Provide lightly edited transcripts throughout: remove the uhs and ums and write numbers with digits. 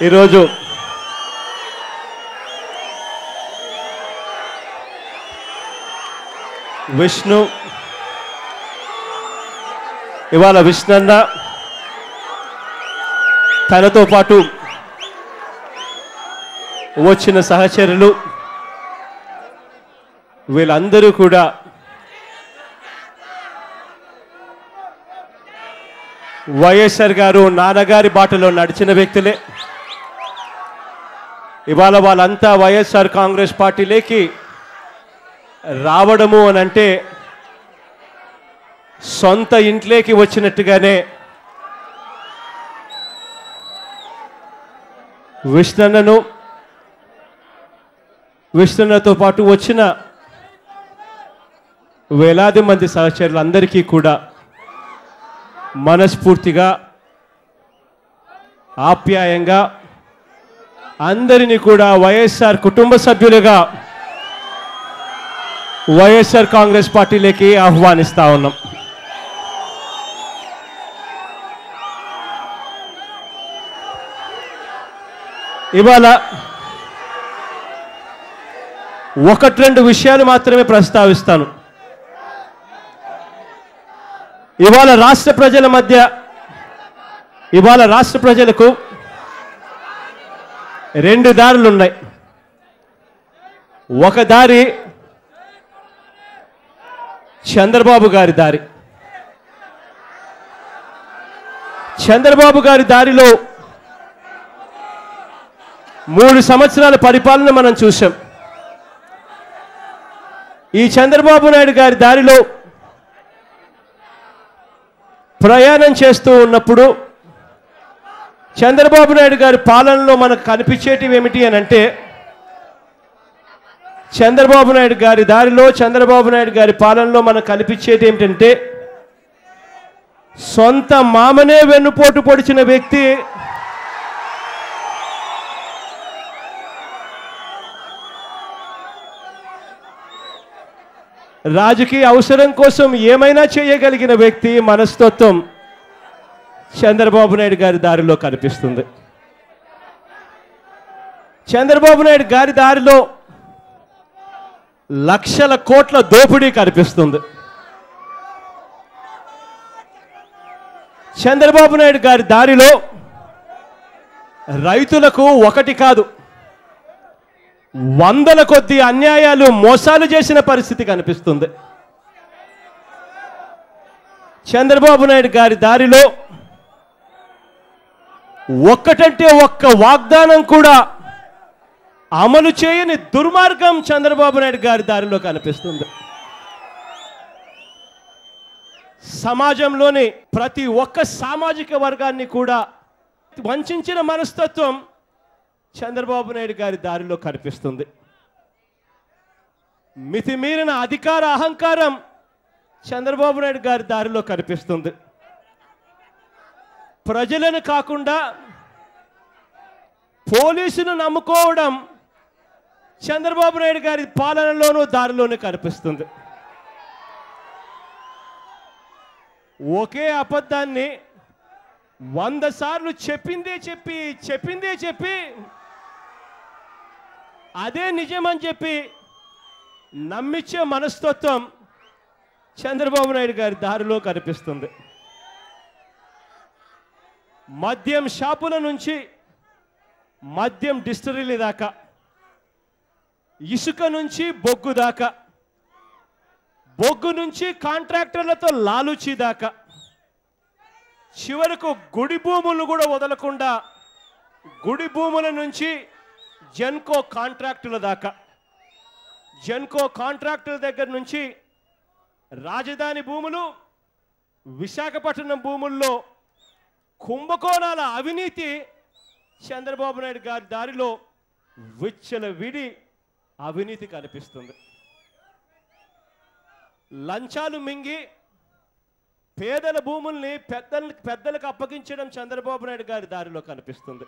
ఈరోజు విష్ణు ఇవాళ విష్ణన్న తనతో పాటు వచ్చిన సహచరులు వీళ్ళందరూ కూడా వైఎస్ఆర్ గారు నాన్నగారి బాటలో నడిచిన వ్యక్తులే. ఇవాళ వాళ్ళంతా వైఎస్ఆర్ కాంగ్రెస్ పార్టీలోకి రావడము అని అంటే సొంత ఇంట్లోకి వచ్చినట్టుగానే విష్ణుతో పాటు వచ్చిన వేలాది మంది సహచరులందరికీ కూడా మనస్ఫూర్తిగా ఆప్యాయంగా అందరినీ కూడా వైఎస్ఆర్ కుటుంబ సభ్యులుగా వైఎస్ఆర్ కాంగ్రెస్ పార్టీలోకి ఆహ్వానిస్తా ఉన్నాం. ఇవాళ ఒకటి రెండు విషయాలు మాత్రమే ప్రస్తావిస్తాను. ఇవాళ రాష్ట్ర ప్రజలకు రెండు దారులు ఉన్నాయి. ఒక దారి చంద్రబాబు గారి దారి. చంద్రబాబు గారి దారిలో 3 సంవత్సరాల పరిపాలన మనం చూసాం. ఈ చంద్రబాబు నాయుడు గారి దారిలో ప్రయాణం చేస్తూ ఉన్నప్పుడు చంద్రబాబు నాయుడు గారి పాలనలో మనకు కనిపించేటివి ఏమిటి అని అంటే, చంద్రబాబు నాయుడు గారి దారిలో చంద్రబాబు నాయుడు గారి పాలనలో మనకు కనిపించేది ఏమిటంటే, సొంత మామనే వెన్నుపోటు పొడిచిన వ్యక్తి రాజకీయ అవసరం కోసం ఏమైనా చేయగలిగిన వ్యక్తి మనస్తత్వం చంద్రబాబు నాయుడు గారి దారిలో కనిపిస్తుంది. చంద్రబాబు నాయుడు గారి దారిలో లక్షల కోట్ల దోపిడీ కనిపిస్తుంది. చంద్రబాబు నాయుడు గారి దారిలో రైతులకు ఒకటి కాదు 100ల కొద్ది అన్యాయాలు మోసాలు చేసిన పరిస్థితి కనిపిస్తుంది. చంద్రబాబు నాయుడు గారి దారిలో ఒక్కటంటే ఒక్క వాగ్దానం కూడా అమలు చేయని దుర్మార్గం చంద్రబాబు నాయుడు గారి దారిలో కనిపిస్తుంది. సమాజంలోని ప్రతి ఒక్క సామాజిక వర్గాన్ని కూడా వంచిన మనస్తత్వం చంద్రబాబు నాయుడు గారి దారిలో కనిపిస్తుంది. మితిమీరిన అధికార అహంకారం చంద్రబాబు నాయుడు గారి దారిలో కనిపిస్తుంది. ప్రజలను కాకుండా పోలీసును నమ్ముకోవడం చంద్రబాబు నాయుడు గారి పాలనలోనూ దారిలోనూ కనిపిస్తుంది. ఒకే అబద్ధాన్ని 100 సార్లు చెప్పిందే చెప్పి అదే నిజమని చెప్పి నమ్మించే మనస్తత్వం చంద్రబాబు నాయుడు గారి దారిలో కనిపిస్తుంది. మద్యం షాపుల నుంచి మద్యం డిస్టిలరీ దాకా, ఇసుక నుంచి బొగ్గు దాకా, బొగ్గు నుంచి కాంట్రాక్టర్లతో లాలూచీ దాకా, చివరకు గుడి భూములను కూడా వదలకుండా గుడి భూముల నుంచి జెన్కో కాంట్రాక్టుల దాకా, జెన్కో కాంట్రాక్టుల దగ్గర నుంచి రాజధాని భూములు, విశాఖపట్నం భూముల్లో కుంభకోణాల అవినీతి చంద్రబాబు నాయుడు గారి దారిలో విచ్చలవిడి అవినీతి కనిపిస్తుంది. లంచాలు మింగి పేదల భూముల్ని పెద్దలకు అప్పగించడం చంద్రబాబు నాయుడు గారి దారిలో కనిపిస్తుంది.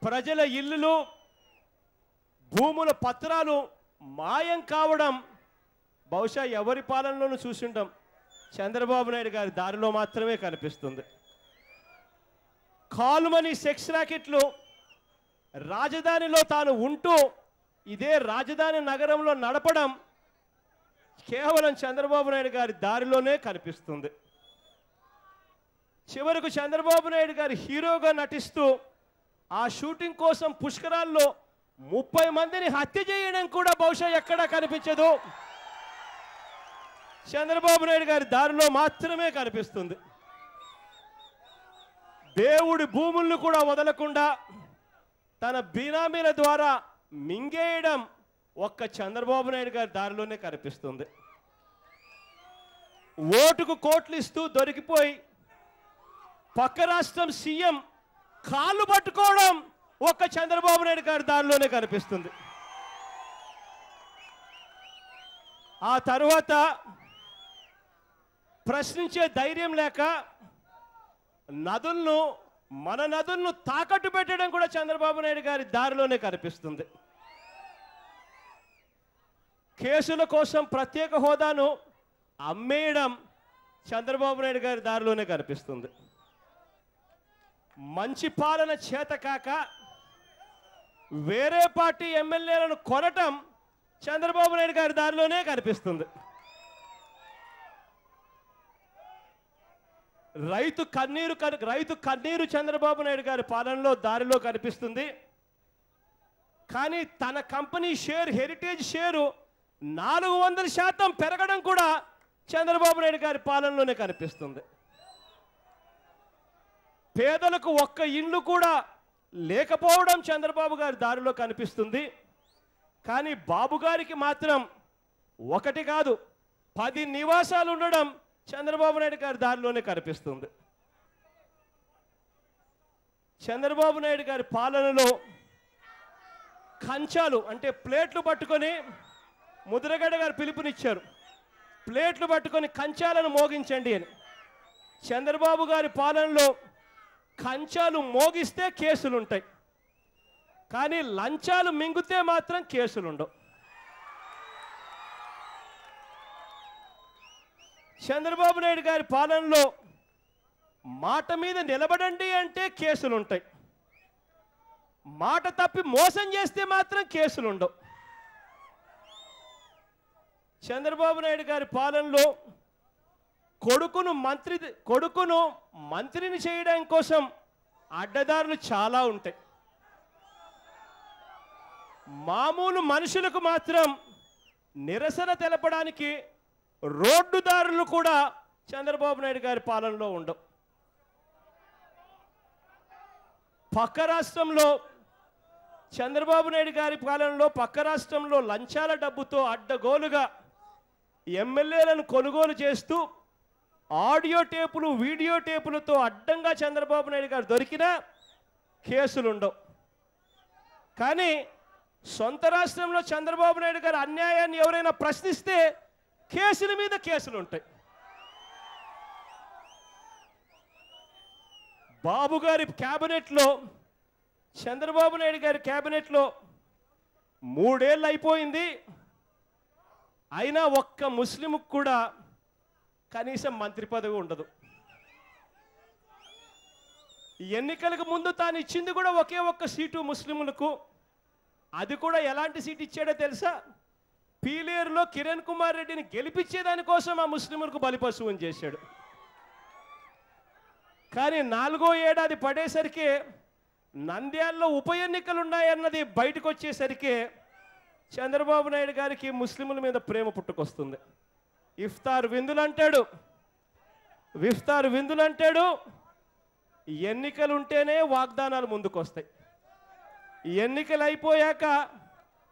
ప్రజల ఇల్లులు, భూముల పత్రాలు మాయం కావడం బహుశా ఎవరి పాలనలోనూ చూసింటాం, చంద్రబాబు నాయుడు గారి దారిలో మాత్రమే కనిపిస్తుంది. కాలుమని సెక్స్ ర్యాకెట్లు రాజధానిలో తాను ఉంటూ ఇదే రాజధాని నగరంలో నడపడం కేవలం చంద్రబాబు నాయుడు గారి దారిలోనే కనిపిస్తుంది. చివరకు చంద్రబాబు నాయుడు గారి హీరోగా నటిస్తూ ఆ షూటింగ్ కోసం పుష్కరాల్లో 30 మందిని హత్య చేయడం కూడా బహుశా ఎక్కడా కనిపించదు. చంద్రబాబు నాయుడు గారి దారిలో మాత్రమే కనిపిస్తుంది. దేవుడి భూములను కూడా వదలకుండా తన బినామీల ద్వారా మింగేయడం ఒక్క చంద్రబాబు నాయుడు గారి దారిలోనే కనిపిస్తుంది. ఓటుకు కోట్లు ఇస్తూ దొరికిపోయి పక్క రాష్ట్రం సీఎం కాళ్ళు పట్టుకోవడం ఒక్క చంద్రబాబు నాయుడు గారి దారిలోనే కనిపిస్తుంది. ఆ తరువాత ప్రశ్నించే ధైర్యం లేక మన నదులను తాకట్టు పెట్టడం కూడా చంద్రబాబు నాయుడు గారి దారిలోనే కనిపిస్తుంది. కేసుల కోసం ప్రత్యేక హోదాను అమ్మేయడం చంద్రబాబు నాయుడు గారి దారిలోనే కనిపిస్తుంది. మంచి పాలన చేతకాక వేరే పార్టీ ఎమ్మెల్యేలను కొనటం చంద్రబాబు నాయుడు గారి దారిలోనే కనిపిస్తుంది. రైతు కన్నీరు చంద్రబాబు నాయుడు గారి పాలనలో దారిలో కనిపిస్తుంది. కానీ తన కంపెనీ షేర్ హెరిటేజ్ షేరు 400% పెరగడం కూడా చంద్రబాబు నాయుడు గారి పాలనలోనే కనిపిస్తుంది. పేదలకు ఒక్క ఇల్లు కూడా లేకపోవడం చంద్రబాబు గారి దారిలో కనిపిస్తుంది. కానీ బాబు గారికి మాత్రం ఒకటి కాదు 10 నివాసాలు ఉండడం చంద్రబాబు నాయుడు గారి దారిలోనే కనిపిస్తుంది. చంద్రబాబు నాయుడు గారి పాలనలో కంచాలు అంటే ప్లేట్లు పట్టుకొని ముద్రగడ్డ గారు పిలుపునిచ్చారు, ప్లేట్లు పట్టుకొని కంచాలను మోగించండి అని. చంద్రబాబు గారి పాలనలో కంచాలు మోగిస్తే కేసులు ఉంటాయి, కానీ లంచాలు మింగితే మాత్రం కేసులు ఉండవు. చంద్రబాబు నాయుడు గారి పాలనలో మాట మీద నిలబడండి అంటే కేసులు ఉంటాయి, మాట తప్పి మోసం చేస్తే మాత్రం కేసులు ఉండవు. చంద్రబాబు నాయుడు గారి పాలనలో కొడుకును మంత్రిని చేయడం కోసం అడ్డదారులు చాలా ఉంటాయి. మామూలు మనుషులకు మాత్రం నిరసన తెలపడానికి రోడ్డుదారులు కూడా చంద్రబాబు నాయుడు గారి పాలనలో ఉండవు. పక్క రాష్ట్రంలో చంద్రబాబు నాయుడు గారి పాలనలో పక్క రాష్ట్రంలో లంచాల డబ్బుతో అడ్డగోలుగా ఎమ్మెల్యేలను కొనుగోలు చేస్తూ ఆడియో టేపులు వీడియో టేపులతో అడ్డంగా చంద్రబాబు నాయుడు గారు దొరికినా కేసులు ఉండవు. కానీ సొంత రాష్ట్రంలో చంద్రబాబు నాయుడు గారి అన్యాయాన్ని ఎవరైనా ప్రశ్నిస్తే కేసుల మీద కేసులు ఉంటాయి. బాబు గారి క్యాబినెట్లో చంద్రబాబు నాయుడు గారి క్యాబినెట్లో 3 ఏళ్ళు అయిపోయింది, అయినా ఒక్క ముస్లింకు కూడా కనీసం మంత్రి పదవి ఉండదు. ఎన్నికలకు ముందు తాను ఇచ్చింది కూడా ఒకే ఒక్క సీటు ముస్లింలకు, అది కూడా ఎలాంటి సీటు ఇచ్చాడో తెలుసా? పీలేరులో కిరణ్ కుమార్ రెడ్డిని గెలిపించేదానికోసం ఆ ముస్లింలకు బలిపశువుని చేశాడు. కానీ 4వ ఏడాది పడేసరికి నంద్యాలలో ఉప ఎన్నికలు ఉన్నాయన్నది బయటకు వచ్చేసరికి చంద్రబాబు నాయుడు గారికి ముస్లింల మీద ప్రేమ పుట్టుకొస్తుంది. ఇఫ్తార్ విందులు అంటాడు, ఎన్నికలు ఉంటేనే వాగ్దానాలు ముందుకు వస్తాయి. ఎన్నికలు అయిపోయాక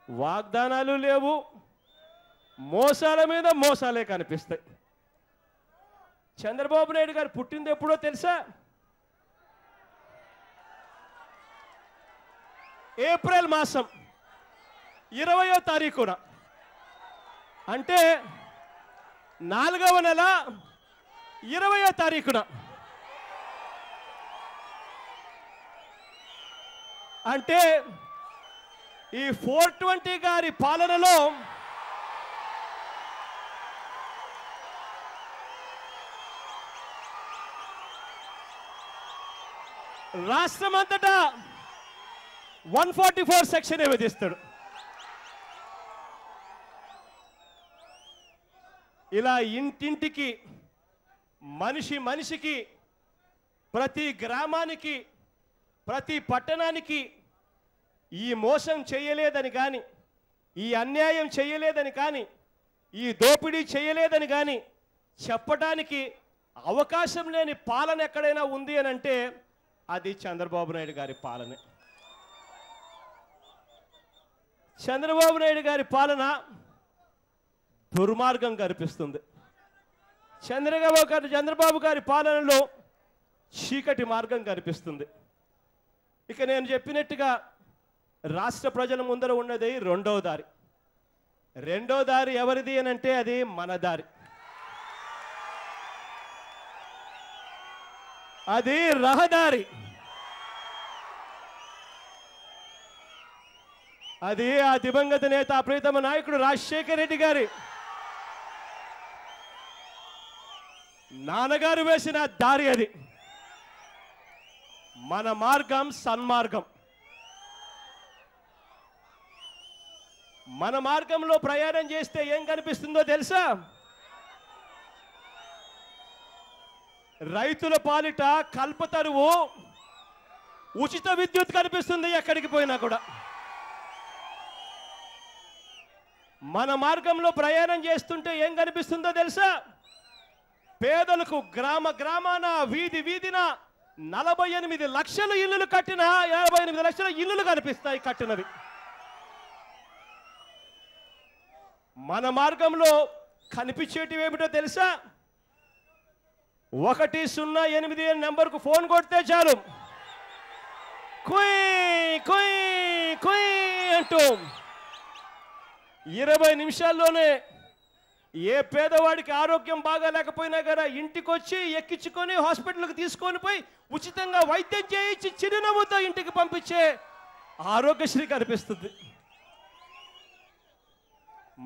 వాగ్దానాలు లేవు, మోసాల మీద మోసాలే కనిపిస్తాయి. చంద్రబాబు నాయుడు గారు పుట్టింది ఎప్పుడో తెలుసా? ఏప్రిల్ మాసం 20వ తారీఖున, అంటే 4వ నెల 20వ తారీఖున. అంటే ఈ 420 గారి పాలనలో రాష్ట్రమంతటా 144 సెక్షన్ విధిస్తాడు. ఇలా ఇంటింటికి, మనిషి మనిషికి, ప్రతి గ్రామానికి, ప్రతి పట్టణానికి ఈ మోసం చేయలేదని కానీ, ఈ అన్యాయం చేయలేదని కానీ, ఈ దోపిడీ చేయలేదని కానీ చెప్పడానికి అవకాశం లేని పాలన ఎక్కడైనా ఉంది అని అంటే అది చంద్రబాబు నాయుడు గారి పాలనే. చంద్రబాబు నాయుడు గారి పాలన దుర్మార్గం కనిపిస్తుంది. చంద్రబాబు గారి పాలనలో చీకటి మార్గం కనిపిస్తుంది. ఇక నేను చెప్పినట్టుగా రాష్ట్ర ప్రజల ముందర ఉన్నది రెండో దారి. రెండో దారి ఎవరిది అని అంటే అది మన దారి. అది రహదారి. అది ఆ దివంగత నేత ప్రీతమ నాయకుడు రాజశేఖర రెడ్డి గారి నాన్నగారు వేసిన దారి. అది మన మార్గం సన్మార్గం. మన మార్గంలో ప్రయాణం చేస్తే ఏం కనిపిస్తుందో తెలుసా? రైతుల పాలిట కల్పతరువు, ఉచిత విద్యుత్ కనిపిస్తుంది ఎక్కడికి పోయినా కూడా. మన మార్గంలో ప్రయాణం చేస్తుంటే ఏం కనిపిస్తుందో తెలుసా? పేదలకు గ్రామ గ్రామాన, వీధి వీధిన 48 లక్షల ఇల్లులు కట్టిన 58 లక్షల ఇల్లులు కనిపిస్తాయి కట్టినవి. మన మార్గంలో కనిపించేటివి ఏమిటో తెలుసా? 108 నెంబర్కు ఫోన్ కొడితే చాలు, కుయ్ కుయ్ కుయ్ అంటూ 20 నిమిషాల్లోనే ఏ పేదవాడికి ఆరోగ్యం బాగా లేకపోయినా కదా ఇంటికి వచ్చి ఎక్కించుకొని హాస్పిటల్కి తీసుకొని పోయి ఉచితంగా వైద్యం చేయించి చిరునవ్వుతో ఇంటికి పంపించే ఆరోగ్యశ్రీ కనిపిస్తుంది.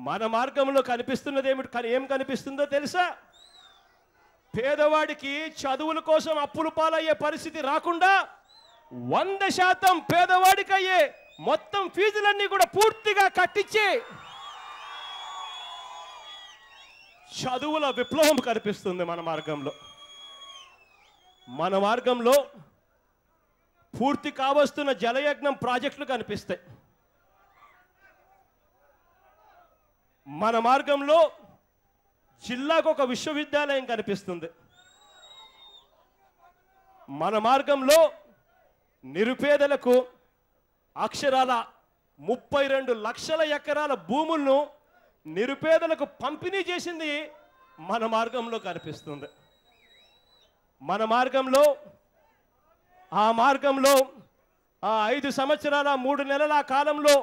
మన మార్గంలో కనిపిస్తున్నది ఏం కనిపిస్తుందో తెలుసా? పేదవాడికి చదువుల కోసం అప్పులు పాలయ్యే పరిస్థితి రాకుండా 100% పేదవాడికి అయ్యే మొత్తం ఫీజులన్నీ కూడా పూర్తిగా కట్టించి చదువుల విప్లవం కనిపిస్తుంది మన మార్గంలో. మన మార్గంలో పూర్తి కావస్తున్న జలయజ్ఞం ప్రాజెక్టులు కనిపిస్తాయి. మన మార్గంలో జిల్లాకు ఒక విశ్వవిద్యాలయం కనిపిస్తుంది. మన మార్గంలో నిరుపేదలకు అక్షరాల 32 లక్షల ఎకరాల భూములను నిరుపేదలకు పంపిణీ చేసింది మన మార్గంలో కనిపిస్తుంది. మన మార్గంలో ఆ 5 సంవత్సరాల 3 నెలల కాలంలో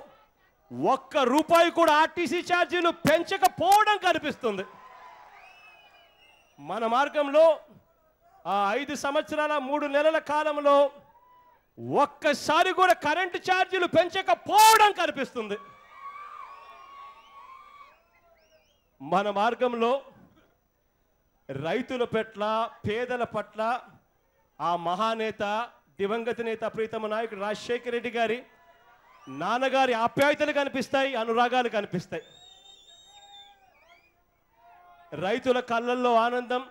₹1 కూడా ఆర్టీసీ ఛార్జీలు పెంచకపోవడం కనిపిస్తుంది. మన మార్గంలో ఆ 5 సంవత్సరాల 3 నెలల కాలంలో ఒక్కసారి కూడా కరెంటు ఛార్జీలు పెంచకపోవడం కనిపిస్తుంది. మన మార్గంలో రైతుల పట్ల, పేదల పట్ల ఆ మహానేత, దివంగత నేత ప్రీతమ నాయకుడు రాజశేఖర రెడ్డి గారి నాన్నగారి ఆప్యాయతలు కనిపిస్తాయి, అనురాగాలు కనిపిస్తాయి. రైతుల కళ్ళల్లో ఆనందం,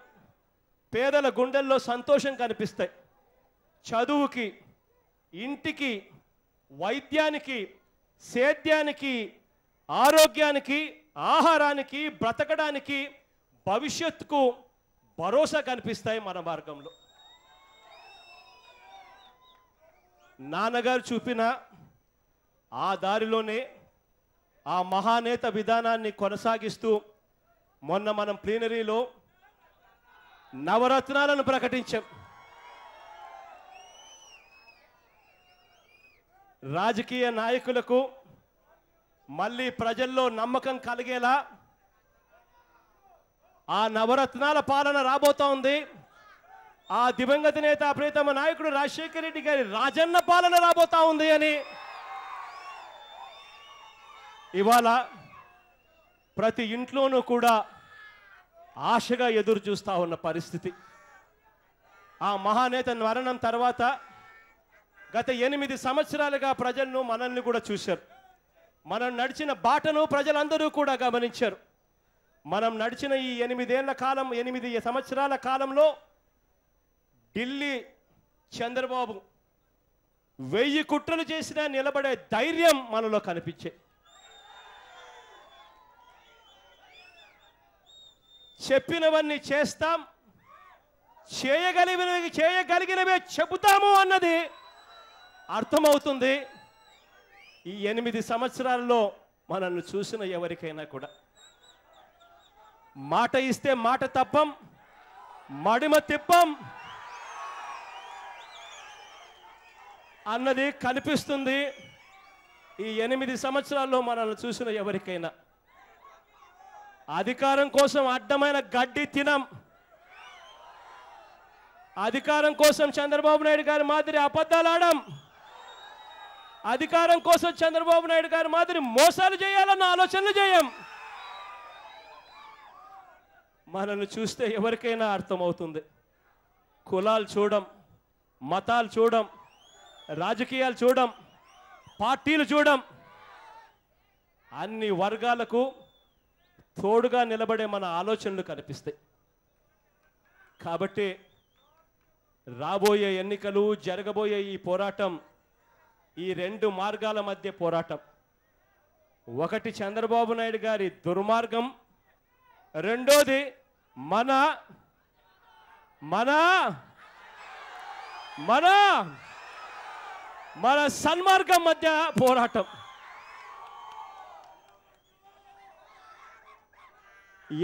పేదల గుండెల్లో సంతోషం కనిపిస్తాయి. చదువుకి, ఇంటికి, వైద్యానికి, సేద్యానికి, ఆరోగ్యానికి, ఆహారానికి, బ్రతకడానికి, భవిష్యత్తుకు భరోసా కనిపిస్తాయి మన మార్గంలో. నాన్నగారు చూపిన ఆ దారిలోనే ఆ మహానేత విధానాన్ని కొనసాగిస్తూ మొన్న మనం ప్లీనరీలో నవరత్నాలను ప్రకటించాం. రాజకీయ నాయకులకు మళ్ళీ ప్రజల్లో నమ్మకం కలిగేలా ఆ నవరత్నాల పాలన రాబోతా ఉంది. ఆ దివంగత నేత ప్రీతమ నాయకుడు రాజశేఖర రెడ్డి గారి రాజన్న పాలన రాబోతా ఉంది అని ఇవాళ ప్రతి ఇంట్లోనూ కూడా ఆశగా ఎదురు చూస్తూ ఉన్న పరిస్థితి. ఆ మహానేత మరణం తర్వాత గత 8 సంవత్సరాలుగా ప్రజలను మనల్ని కూడా చూశారు. మనం నడిచిన బాటను ప్రజలందరూ కూడా గమనించారు. మనం నడిచిన ఈ 8 సంవత్సరాల కాలంలో ఢిల్లీ చంద్రబాబు 1000 కుట్రలు చేసినా నిలబడే ధైర్యం మనలో కనిపించే. చెప్పినవన్నీ చేస్తాం, చేయగలిగినవే చెబుతాము అన్నది అర్థమవుతుంది. ఈ 8 సంవత్సరాల్లో మనల్ని చూసిన ఎవరికైనా కూడా మాట ఇస్తే మాట తప్పం, మడిమ తిప్పం అన్నది కనిపిస్తుంది. ఈ 8 సంవత్సరాల్లో మనల్ని చూసిన ఎవరికైనా అధికారం కోసం అడ్డమైన గడ్డి తినం, అధికారం కోసం చంద్రబాబు నాయుడు గారి మాదిరి అబద్ధాలు ఆడం, అధికారం కోసం చంద్రబాబు నాయుడు గారి మాదిరి మోసాలు చేయాలన్న ఆలోచనలు చేయం. మనల్ని చూస్తే ఎవరికైనా అర్థమవుతుంది. కులాలు చూడం, మతాలు చూడం, రాజకీయాలు చూడం, పార్టీలు చూడం, అన్ని వర్గాలకు తోడుగా నిలబడే మన ఆలోచనలు కనిపిస్తాయి. కాబట్టి రాబోయే ఎన్నికలు, జరగబోయే ఈ పోరాటం ఈ 2 మార్గాల మధ్య పోరాటం. ఒకటి చంద్రబాబు నాయుడు గారి దుర్మార్గం, రెండోది మన మన మన మన సన్మార్గం మధ్య పోరాటం.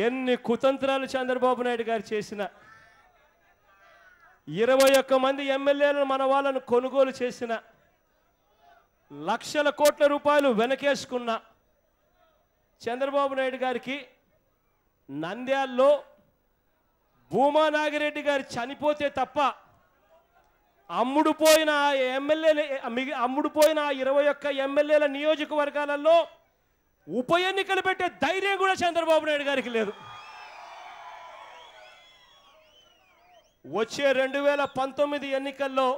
ఎన్ని కుతంత్రాలు చంద్రబాబు నాయుడు గారు చేసిన, 21 మంది ఎమ్మెల్యేలను మన వాళ్ళను కొనుగోలు చేసిన, లక్షల కోట్ల రూపాయలు వెనకేసుకున్న చంద్రబాబు నాయుడు గారికి నంద్యాల్లో భూమా నాగిరెడ్డి గారు చనిపోతే తప్ప అమ్ముడుపోయిన 21 ఎమ్మెల్యేల నియోజకవర్గాలలో ఉప ఎన్నికలు పెట్టే ధైర్యం కూడా చంద్రబాబు నాయుడు గారికి లేదు. వచ్చే 2019 ఎన్నికల్లో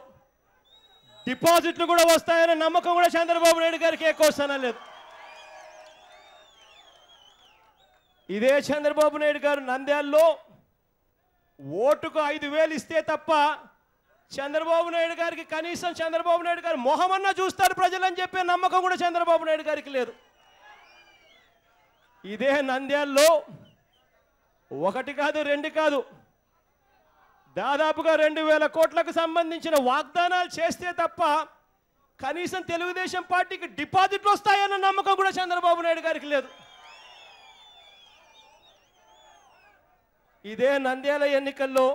డిపాజిట్లు కూడా వస్తాయనే నమ్మకం కూడా చంద్రబాబు నాయుడు గారికి ఎక్కువ లేదు. ఇదే చంద్రబాబు నాయుడు గారు నంద్యాల్లో ఓటుకు 5,000 ఇస్తే తప్ప చంద్రబాబు నాయుడు గారికి కనీసం చంద్రబాబు నాయుడు గారు మొహమన్నా చూస్తారు ప్రజలని చెప్పే నమ్మకం కూడా చంద్రబాబు నాయుడు గారికి లేదు. ఇదే నంద్యాల్లో 1 కాదు 2 కాదు దాదాపుగా 2,000 కోట్లకు సంబంధించిన వాగ్దానాలు చేస్తే తప్ప కనీసం తెలుగుదేశం పార్టీకి డిపాజిట్లు వస్తాయన్న నమ్మకం కూడా చంద్రబాబు నాయుడు గారికి లేదు. ఇదే నంద్యాల ఎన్నికల్లో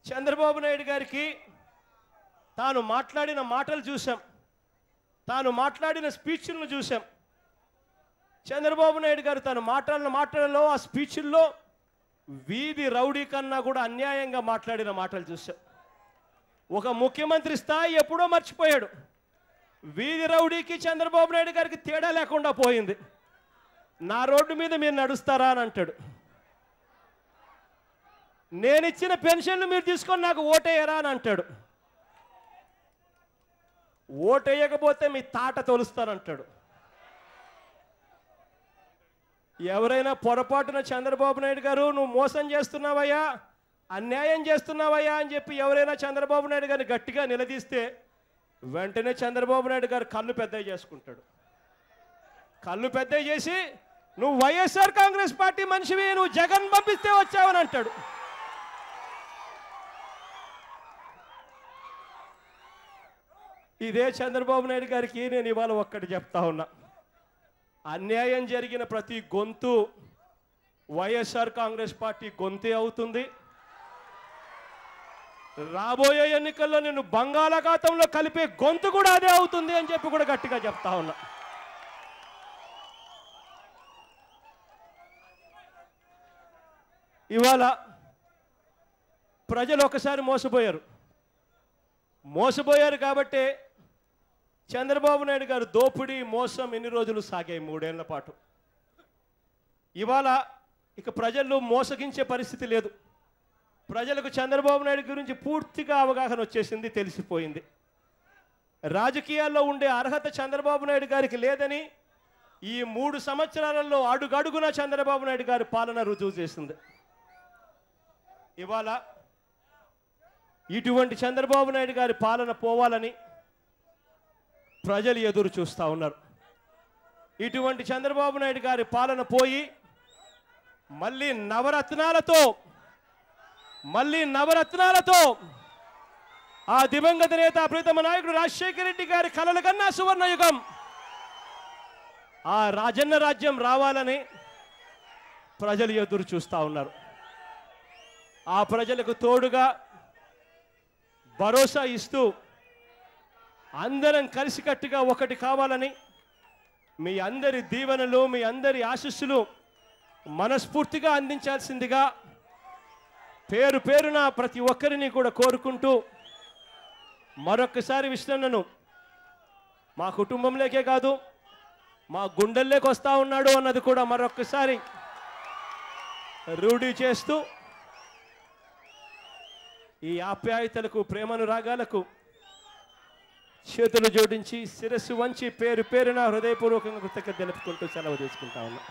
చంద్రబాబు నాయుడు గారికి తాను మాట్లాడిన మాటలు చూసాం, తాను మాట్లాడిన స్పీచ్లను చూసాం. చంద్రబాబు నాయుడు గారు తాను మాట్లాడిన మాటలలో, ఆ స్పీచ్ల్లో వీధి రౌడీ కన్నా కూడా అన్యాయంగా మాట్లాడిన మాటలు చూసాం. ఒక ముఖ్యమంత్రి స్థాయి ఎప్పుడో మర్చిపోయాడు. వీధి రౌడీకి చంద్రబాబు నాయుడు గారికి తేడా లేకుండా పోయింది. నా రోడ్డు మీద మీరు నడుస్తారా అని అంటాడు. నేను ఇచ్చిన పెన్షన్లు మీరు తీసుకొని నాకు ఓటేయరా అని అంటాడు. ఓటేయకపోతే మీ తాట తొలుస్తానంటాడు. ఎవరైనా పొరపాటున చంద్రబాబు నాయుడు గారు నువ్వు మోసం చేస్తున్నావయ్యా, అన్యాయం చేస్తున్నావయ్యా అని చెప్పి ఎవరైనా చంద్రబాబు నాయుడు గారిని గట్టిగా నిలదీస్తే వెంటనే చంద్రబాబు నాయుడు గారు కళ్ళు పెద్దవి చేసుకుంటాడు. కళ్ళు పెద్దవి చేసి నువ్వు వైఎస్ఆర్ కాంగ్రెస్ పార్టీ మనిషివి, నువ్వు జగన్ పంపిస్తే వచ్చావని అంటాడు. ఇదే చంద్రబాబు నాయుడు గారికి నేను ఇవాళ ఒక్కటి చెప్తా ఉన్నా. అన్యాయం జరిగిన ప్రతి గొంతు వైఎస్ఆర్ కాంగ్రెస్ పార్టీ గొంతే అవుతుంది. రాబోయే ఎన్నికల్లో నిన్ను బంగాళాఖాతంలో కలిపే గొంతు కూడా అదే అవుతుంది అని చెప్పి కూడా గట్టిగా చెప్తా ఉన్నా. ఇవాళ ప్రజలు ఒకసారి మోసపోయారు కాబట్టి చంద్రబాబు నాయుడు గారు దోపిడీ మోసం ఎన్ని రోజులు సాగాయి? 3 ఏళ్ల పాటు. ఇవాళ ఇక ప్రజలు మోసగించే పరిస్థితి లేదు. ప్రజలకు చంద్రబాబు నాయుడు గురించి పూర్తిగా అవగాహన వచ్చేసింది, తెలిసిపోయింది. రాజకీయాల్లో ఉండే అర్హత చంద్రబాబు నాయుడు గారికి లేదని ఈ 3 సంవత్సరాలలో అడుగడుగున చంద్రబాబు నాయుడు గారి పాలన రుజువు చేసింది. ఇవాళ ఇటువంటి చంద్రబాబు నాయుడు గారి పాలన పోవాలని ప్రజలు ఎదురు చూస్తూ ఉన్నారు. ఇటువంటి చంద్రబాబు నాయుడు గారి పాలన పోయి మళ్ళీ నవరత్నాలతో ఆ దివంగత నేత ప్రీతమ నాయకుడు రాజశేఖర రెడ్డి గారి కలల కన్నా సువర్ణయుగం ఆ రాజన్న రాజ్యం రావాలని ప్రజలు ఎదురు చూస్తూ ఉన్నారు. ఆ ప్రజలకు తోడుగా భరోసా ఇస్తూ అందరం కలిసికట్టుగా ఒకటి కావాలని మీ అందరి దీవెనలు, మీ అందరి ఆశీస్సులు మనస్ఫూర్తిగా అందించాల్సిందిగా పేరు పేరున ప్రతి ఒక్కరిని కూడా కోరుకుంటూ మరొక్కసారి విష్ణన్నను మా కుటుంబంలోకే కాదు మా గుండెల్లోకి వస్తూ ఉన్నాడు అన్నది కూడా మరొక్కసారి రూఢి చేస్తూ ఈ ఆప్యాయతలకు, ప్రేమనురాగాలకు చేతులు జోడించి శిరస్సు వంచి పేరు పేరున హృదయపూర్వకంగా కృతజ్ఞతలు తెలుపుకుంటూ సెలవు తీసుకుంటా ఉన్నా.